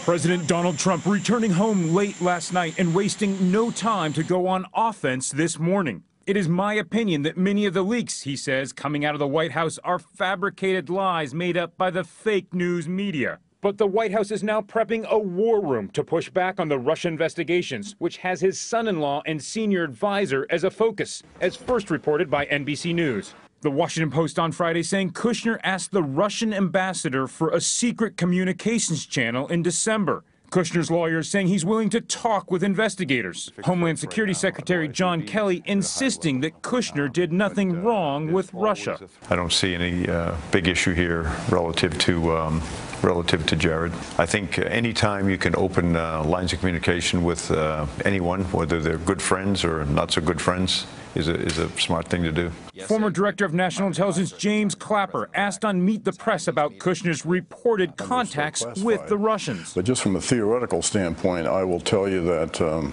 President Donald Trump returning home late last night and wasting no time to go on offense this morning. It is my opinion that many of the leaks, he says, coming out of the White House are fabricated lies made up by the fake news media. But the White House is now prepping a war room to push back on the Russia investigations, which has his son-in-law and senior advisor as a focus, as first reported by NBC News. The Washington Post on Friday saying Kushner asked the Russian ambassador for a secret communications channel in December. Kushner's lawyers saying he's willing to talk with investigators. Homeland Security Secretary John Kelly insisting that Kushner did nothing wrong with Russia. I don't see any big issue here relative to Jared. I think anytime you can open lines of communication with anyone, whether they're good friends or not so good friends, is a smart thing to do. Former Director of National Intelligence James Clapper asked on Meet the Press about Kushner's reported contacts with the Russians. But just from a theoretical standpoint, I will tell you that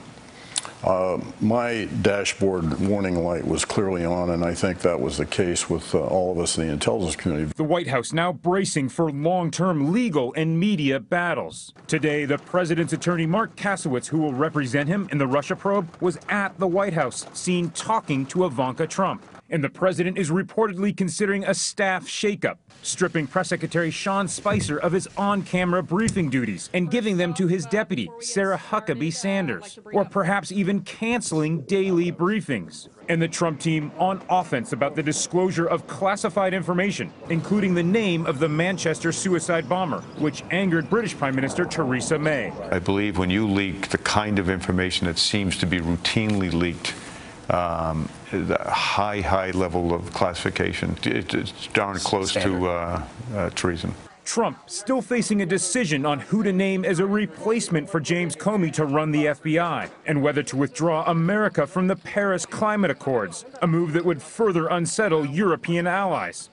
my dashboard warning light was clearly on, and I think that was the case with all of us in the intelligence community. The White House now bracing for long-term legal and media battles. Today, the president's attorney, Mark Kasowitz, who will represent him in the Russia probe, was at the White House, seen talking to Ivanka Trump. And the president is reportedly considering a staff shakeup, stripping Press Secretary Sean Spicer of his on-camera briefing duties and giving them to his deputy, Sarah Huckabee Sanders, or perhaps even canceling daily briefings. And the Trump team on offense about the disclosure of classified information, including the name of the Manchester suicide bomber, which angered British Prime Minister Theresa May. I believe when you leak the kind of information that seems to be routinely leaked, the high level of classification, it's darn close to treason. Trump still facing a decision on who to name as a replacement for James Comey to run the FBI, and whether to withdraw America from the Paris Climate Accords, a move that would further unsettle European allies.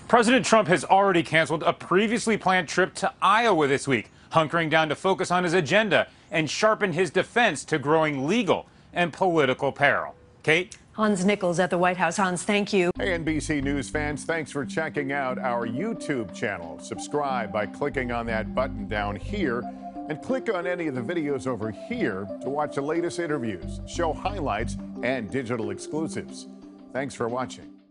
President Trump has already canceled a previously planned trip to Iowa this week, hunkering down to focus on his agenda and sharpen his defense to growing legal and political peril. Kate? Hans Nichols at the White House. Hans, thank you. Hey, NBC News fans, thanks for checking out our YouTube channel. Subscribe by clicking on that button down here and click on any of the videos over here to watch the latest interviews, show highlights, and digital exclusives. Thanks for watching.